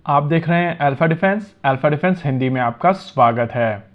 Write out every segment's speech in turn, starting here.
आप देख रहे हैं अल्फा डिफेंस हिंदी में आपका स्वागत है।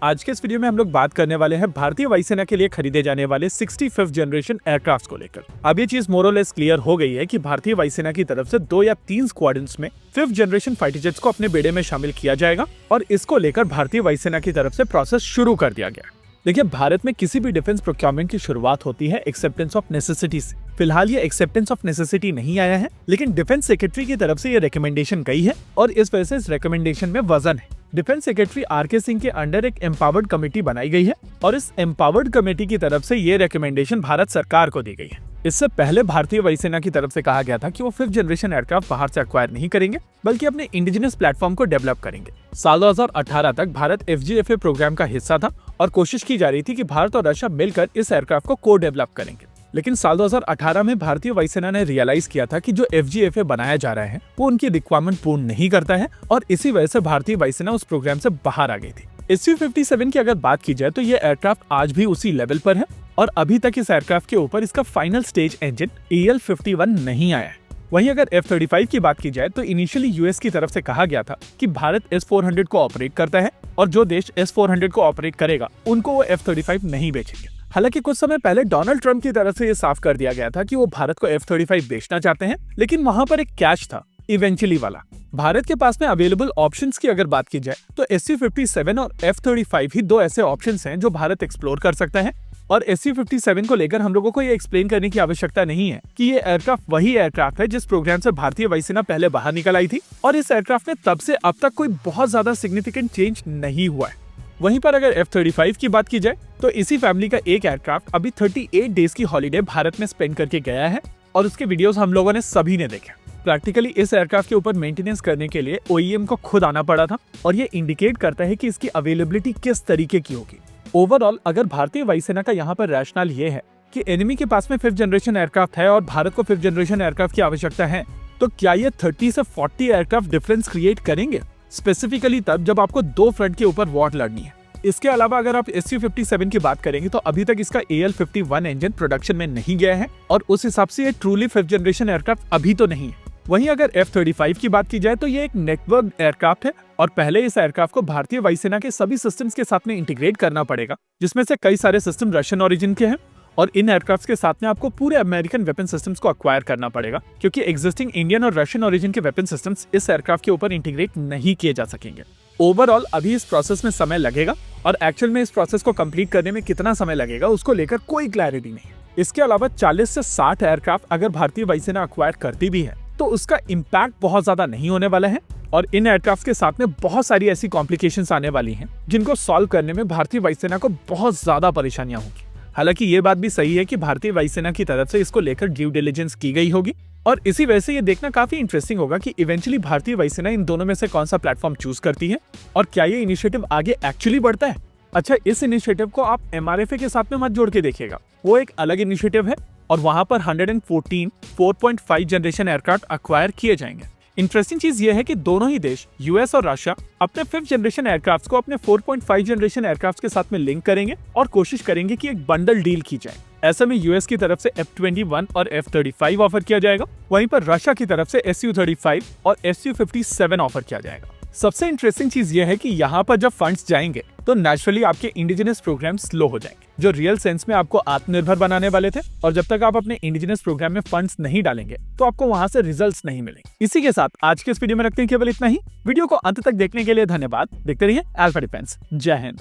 आज के इस वीडियो में हम लोग बात करने वाले हैं भारतीय वायुसेना के लिए खरीदे जाने वाले 65th जनरेशन एयरक्राफ्ट को लेकर। अब ये चीज मोर और लेस क्लियर हो गई है कि भारतीय वायुसेना की तरफ से 2 या 3 स्क्वाड्रंस में 5th जनरेशन फाइटर जेट्स को अपने बेड़े में शामिल किया जाएगा और इसको लेकर भारतीय वायुसेना की तरफ से प्रोसेस शुरू कर दिया गया। देखिए, भारत में किसी भी डिफेंस प्रोक्योरमेंट की शुरुआत होती है एक्सेप्टेंस ऑफ नेसेसिटी से। फिलहाल ये एक्सेप्टेंस ऑफ नेसेसिटी नहीं आया है, लेकिन डिफेंस सेक्रेटरी की तरफ से ये रिकमेंडेशन गई है और इस वजह से इस रिकमेंडेशन में वजन है। Defence secretary R K. सिंह के अंडर एक एम्पावर्ड कमेटी बनाई गई है और इस एम्पावर्ड कमेटी की तरफ से ये रिकमेंडेशन भारत सरकार को दी गई है। इससे पहले भारतीय वायुसेना की तरफ से कहा गया था कि वो 5th जनरेशन एयरक्राफ्ट बाहर से एक्वायर नहीं करेंगे, बल्कि अपने इंडिजिनस प्लेटफॉर्म को डेवलप करेंगे। साल 2018 तक भारत FGFA प्रोग्राम का हिस्सा था और कोशिश की जा रही थी कि भारत और रशिया मिलकर इस एयरक्राफ्ट को को डेवलप करेंगे। लेकिन साल 2018 में भारतीय वायुसेना ने रियलाइज किया था कि जो FGFA बनाया जा रहा है वो उनकी रिक्वायरमेंट पूर्ण नहीं करता है और इसी वजह से भारतीय वायुसेना उस प्रोग्राम से बाहर आ गई थी। Su-57 की अगर बात की जाए तो ये एयरक्राफ्ट आज भी उसी लेवल पर है और अभी तक इस एयरक्राफ्ट के ऊपर इसका फाइनल स्टेज इंजन AL-51 नहीं आया है। वहीं अगर F-35 की बात की जाए तो इनिशियली यूएस की तरफ से कहा गया था कि भारत S-400 को ऑपरेट करता है और जो देश S-400 को ऑपरेट करेगा उनको वो F-35 नहीं बेचेंगे। हालांकि कुछ समय पहले डोनाल्ड ट्रंप की तरफ से ये साफ कर दिया गया था कि वो भारत को F-35 बेचना चाहते हैं, लेकिन वहां पर एक कैच था इवेंचुअली वाला। भारत के पास में अवेलेबल ऑप्शंस की अगर बात की जाए तो Su-57 और F-35 ही 2 ऐसे ऑप्शंस हैं जो भारत एक्सप्लोर कर सकता है और Su-57 को लेकर हम लोगों को ये एक्सप्लेन करने की आवश्यकता नहीं है कि ये एयरक्राफ्ट वही एयरक्राफ्ट है जिस प्रोग्राम से भारतीय वायुसेना पहले बाहर निकल आई थी और इस एयरक्राफ्ट में तब से अब तक कोई बहुत ज्यादा सिग्निफिकेंट चेंज नहीं हुआ है। वहीं पर अगर F-35 की बात की जाए तो इसी फैमिली का एक एयरक्राफ्ट अभी 38 डेज की हॉलीडे भारत में स्पेंड करके गया है और उसके वीडियोस हम लोगों ने सभी ने देखे। प्रैक्टिकली इस एयरक्राफ्ट के ऊपर मेंटेनेंस करने के लिए OEM को खुद आना पड़ा था और ये इंडिकेट करता है कि इसकी अवेलेबिलिटी किस तरीके की होगी। ओवरऑल अगर भारतीय वायुसेना का यहाँ पर रैशनल ये है कि एनिमी के पास में 5th जनरेशन एयरक्राफ्ट है और भारत को 5th जनरेशन एयरक्राफ्ट की आवश्यकता है, तो क्या ये 30 से 40 एयरक्राफ्ट डिफरेंस क्रिएट करेंगे, स्पेसिफिकली तब जब आपको 2 फ्रंट के ऊपर वॉर लड़नी है। इसके अलावा अगर आप Su-57 की बात करेंगे तो अभी तक इसका AL-51 इंजन प्रोडक्शन में नहीं गया है और उस हिसाब से ये ट्रूली 5th जनरेशन एयरक्राफ्ट अभी तो नहीं है। वहीं अगर F-35 की बात की जाए तो ये एक नेटवर्क एयरक्राफ्ट है और पहले इस एयरक्राफ्ट को भारतीय वायुसेना के सभी सिस्टम्स के साथ में इंटीग्रेट करना पड़ेगा, जिसमें से कई सारे सिस्टम रशियन ओरिजिन के हैं और इन एयरक्राफ्ट के साथ में आपको पूरे अमेरिकन वेपन सिस्टम्स को एक्वायर करना पड़ेगा, क्योंकि एग्जिस्टिंग इंडियन और रशियन ओरिजिन के वेपन सिस्टम्स इस एयरक्राफ्ट के ऊपर इंटीग्रेट नहीं किए जा सकेंगे। ओवरऑल अभी इस प्रोसेस में समय लगेगा और एक्चुअल में इस प्रोसेस को कंप्लीट करने में कितना समय लगेगा उसको लेकर कोई क्लैरिटी नहीं। इसके अलावा 40 से 60 एयरक्राफ्ट अगर भारतीय वायुसेना एक्वायर करती भी है तो उसका इम्पैक्ट बहुत ज्यादा नहीं होने वाला है और इन एयरक्राफ्ट के साथ में बहुत सारी ऐसी कॉम्प्लिकेशंस आने वाली हैं जिनको सॉल्व करने में भारतीय वायुसेना को बहुत ज्यादा परेशानियां होंगी। हालांकि ये बात भी सही है कि भारतीय वायुसेना की तरफ से इसको लेकर ड्यू डिलिजेंस की गई होगी और इसी वजह से ये देखना काफी इंटरेस्टिंग होगा कि इवेंचुअली भारतीय वायुसेना इन दोनों में से कौन सा प्लेटफॉर्म चूज करती है और क्या ये इनिशिएटिव आगे एक्चुअली बढ़ता है। अच्छा, इस इनिशिएटिव को आप MRFA के साथ में मत जोड़ के देखिएगा, वो एक अलग इनिशिएटिव है और वहां पर 114 4.5 जनरेशन एयरक्राफ्ट एक्वायर किए जाएंगे। इंटरेस्टिंग चीज ये है कि दोनों ही देश यूएस और रशिया अपने 5th जनरेशन एयरक्राफ्ट को अपने 4.5 जनरेशन एयरक्राफ्ट के साथ में लिंक करेंगे और कोशिश करेंगे कि एक बंडल डील की जाए। ऐसे में यूएस की तरफ से F-21 और F-35 ऑफर किया जाएगा, वहीं पर रशिया की तरफ से Su-35 और Su-57 ऑफर किया जाएगा। सबसे इंटरेस्टिंग चीज ये है कि यहाँ पर जब फंड्स जाएंगे तो नेचुरली आपके इंडिजिनस प्रोग्राम स्लो हो जाएंगे, जो रियल सेंस में आपको आत्मनिर्भर बनाने वाले थे और जब तक आप अपने इंडिजिनस प्रोग्राम में फंड्स नहीं डालेंगे तो आपको वहां से रिजल्ट्स नहीं मिलेंगे। इसी के साथ आज के इस वीडियो में रखते हैं केवल इतना ही। वीडियो को अंत तक देखने के लिए धन्यवाद। देखते रहिए अल्फा डिफेंस। जय हिंद।